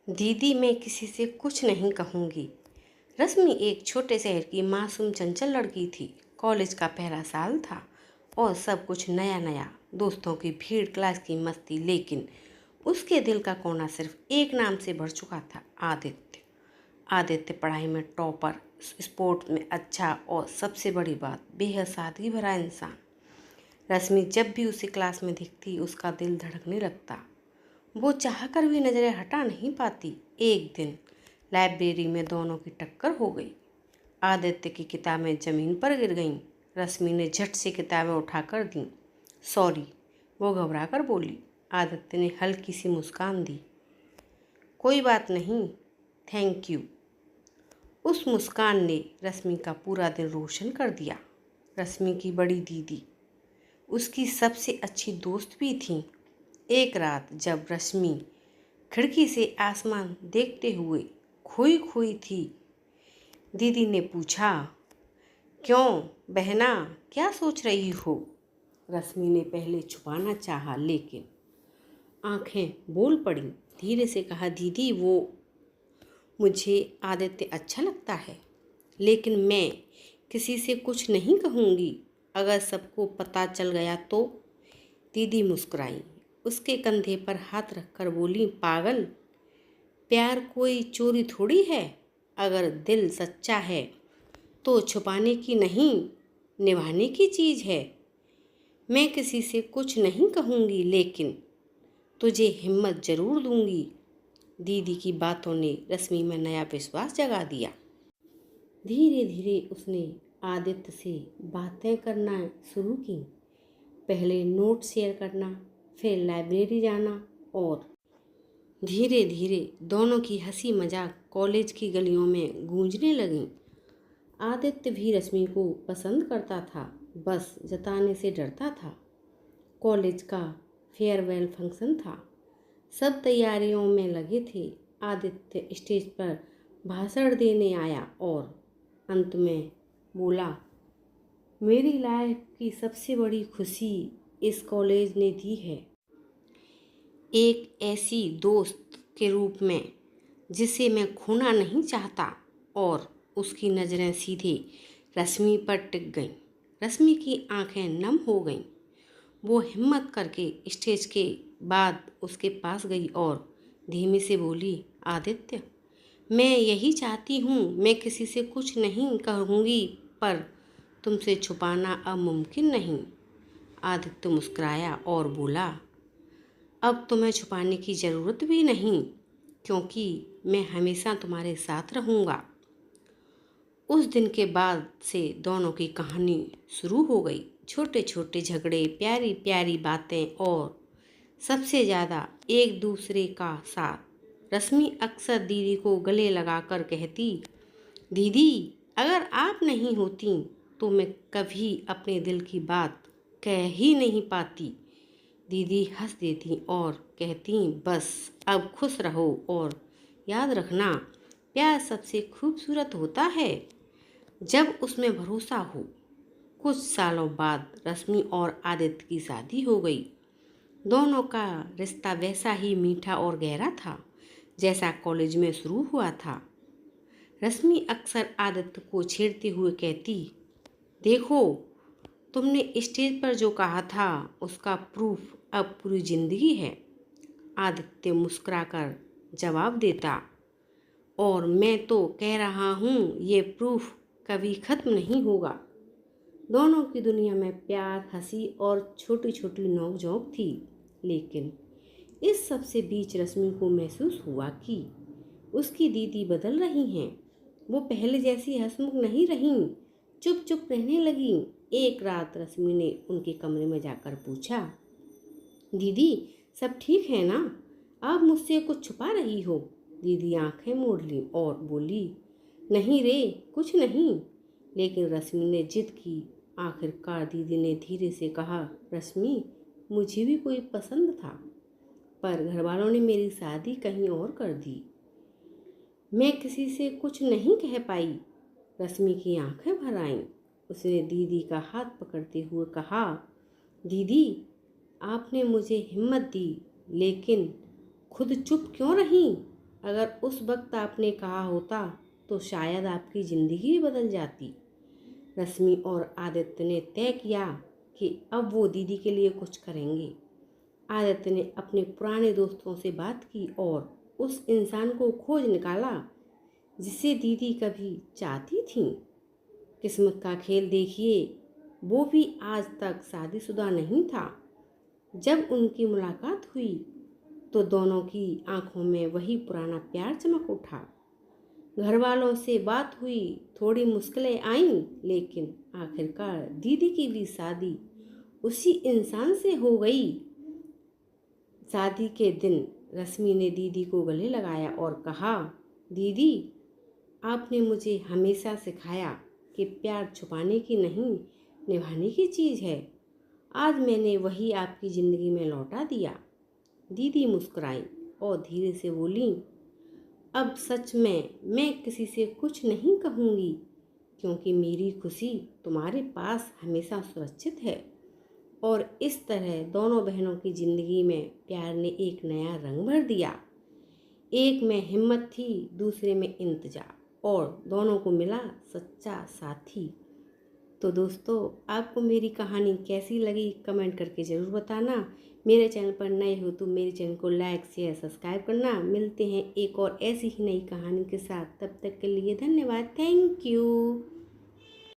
दीदी मैं किसी से कुछ नहीं कहूँगी। रश्मि एक छोटे शहर की मासूम चंचल लड़की थी। कॉलेज का पहला साल था और सब कुछ नया नया, दोस्तों की भीड़, क्लास की मस्ती। लेकिन उसके दिल का कोना सिर्फ एक नाम से भर चुका था, आदित्य। आदित्य पढ़ाई में टॉपर, स्पोर्ट्स में अच्छा और सबसे बड़ी बात, बेहद सादगी भरा इंसान। रश्मि जब भी उसे क्लास में दिखती उसका दिल धड़कने लगता। वो चाहकर भी नजरें हटा नहीं पाती। एक दिन लाइब्रेरी में दोनों की टक्कर हो गई। आदित्य की किताबें जमीन पर गिर गईं। रश्मि ने झट से किताबें उठाकर दी। सॉरी, वो घबरा कर बोली। आदित्य ने हल्की सी मुस्कान दी। कोई बात नहीं, थैंक यू। उस मुस्कान ने रश्मि का पूरा दिन रोशन कर दिया। रश्मि की बड़ी दीदी उसकी सबसे अच्छी दोस्त भी थी। एक रात जब रश्मि खिड़की से आसमान देखते हुए खोई खोई थी, दीदी ने पूछा, क्यों बहना, क्या सोच रही हो? रश्मि ने पहले छुपाना चाहा लेकिन आंखें बोल पड़ी। धीरे से कहा, दीदी मुझे आदित्य अच्छा लगता है, लेकिन मैं किसी से कुछ नहीं कहूँगी। अगर सबको पता चल गया तो? दीदी मुस्कुराई। उसके कंधे पर हाथ रखकर बोली, पागल, प्यार कोई चोरी थोड़ी है। अगर दिल सच्चा है तो छुपाने की नहीं, निभाने की चीज़ है। मैं किसी से कुछ नहीं कहूँगी, लेकिन तुझे हिम्मत ज़रूर दूँगी। दीदी की बातों ने रश्मि में नया विश्वास जगा दिया। धीरे धीरे उसने आदित्य से बातें करना शुरू की। पहले नोट शेयर करना, फिर लाइब्रेरी जाना, और धीरे धीरे दोनों की हंसी मजाक कॉलेज की गलियों में गूंजने लगी। आदित्य भी रश्मि को पसंद करता था, बस जताने से डरता था। कॉलेज का फेयरवेल फंक्शन था। सब तैयारियों में लगे थे। आदित्य स्टेज पर भाषण देने आया और अंत में बोला, मेरी लाइफ की सबसे बड़ी खुशी इस कॉलेज ने दी है, एक ऐसी दोस्त के रूप में जिसे मैं खोना नहीं चाहता। और उसकी नज़रें सीधे रश्मि पर टिक गईं। रश्मि की आंखें नम हो गईं। वो हिम्मत करके स्टेज के बाद उसके पास गई और धीमे से बोली, आदित्य, मैं यही चाहती हूँ। मैं किसी से कुछ नहीं कहूँगी, पर तुमसे छुपाना अब मुमकिन नहीं। आदित्य मुस्कुराया और बोला, अब तुम्हें छुपाने की ज़रूरत भी नहीं, क्योंकि मैं हमेशा तुम्हारे साथ रहूँगा। उस दिन के बाद से दोनों की कहानी शुरू हो गई। छोटे छोटे झगड़े, प्यारी प्यारी बातें और सबसे ज़्यादा एक दूसरे का साथ। रश्मि अक्सर दीदी को गले लगाकर कहती, दीदी, अगर आप नहीं होती तो मैं कभी अपने दिल की बात कह ही नहीं पाती। दीदी हंस देती और कहती, बस अब खुश रहो और याद रखना, प्यार सबसे खूबसूरत होता है जब उसमें भरोसा हो। कुछ सालों बाद रश्मि और आदित्य की शादी हो गई। दोनों का रिश्ता वैसा ही मीठा और गहरा था जैसा कॉलेज में शुरू हुआ था। रश्मि अक्सर आदित्य को छेड़ते हुए कहती, देखो, तुमने स्टेज पर जो कहा था उसका प्रूफ अब पूरी जिंदगी है। आदित्य मुस्कुराकर जवाब देता, और मैं तो कह रहा हूँ ये प्रूफ कभी ख़त्म नहीं होगा। दोनों की दुनिया में प्यार, हंसी और छोटी छोटी नोक-झोंक थी। लेकिन इस सब से बीच रश्मि को महसूस हुआ कि उसकी दीदी बदल रही हैं। वो पहले जैसी हंसमुख नहीं रहीं, चुप चुप रहने लगी। एक रात रश्मि ने उनके कमरे में जाकर पूछा, दीदी, सब ठीक है ना? आप मुझसे कुछ छुपा रही हो? दीदी आंखें मोड़ ली और बोली, नहीं रे, कुछ नहीं। लेकिन रश्मि ने जिद की। आखिरकार दीदी ने धीरे से कहा, रश्मि, मुझे भी कोई पसंद था, पर घर वालों ने मेरी शादी कहीं और कर दी। मैं किसी से कुछ नहीं कह पाई। रश्मि की आंखें भर आईं। उसने दीदी का हाथ पकड़ते हुए कहा, दीदी, आपने मुझे हिम्मत दी, लेकिन खुद चुप क्यों रहीं? अगर उस वक्त आपने कहा होता तो शायद आपकी ज़िंदगी भी बदल जाती। रश्मि और आदित्य ने तय किया कि अब वो दीदी के लिए कुछ करेंगे। आदित्य ने अपने पुराने दोस्तों से बात की और उस इंसान को खोज निकाला जिसे दीदी कभी चाहती थी। किस्मत का खेल देखिए, वो भी आज तक शादीशुदा नहीं था। जब उनकी मुलाकात हुई तो दोनों की आंखों में वही पुराना प्यार चमक उठा। घर वालों से बात हुई, थोड़ी मुश्किलें आईं, लेकिन आखिरकार दीदी की भी शादी उसी इंसान से हो गई। शादी के दिन रश्मि ने दीदी को गले लगाया और कहा, दीदी, आपने मुझे हमेशा सिखाया कि प्यार छुपाने की नहीं, निभाने की चीज़ है। आज मैंने वही आपकी ज़िंदगी में लौटा दिया। दीदी मुस्कुराई और धीरे से बोली, अब सच में मैं किसी से कुछ नहीं कहूँगी, क्योंकि मेरी खुशी तुम्हारे पास हमेशा सुरक्षित है। और इस तरह दोनों बहनों की ज़िंदगी में प्यार ने एक नया रंग भर दिया। एक में हिम्मत थी, दूसरे में इंतजार, और दोनों को मिला सच्चा साथी। तो दोस्तों, आपको मेरी कहानी कैसी लगी कमेंट करके ज़रूर बताना। मेरे चैनल पर नए हो तो मेरे चैनल को लाइक शेयर सब्सक्राइब करना। मिलते हैं एक और ऐसी ही नई कहानी के साथ। तब तक के लिए धन्यवाद। Thank you.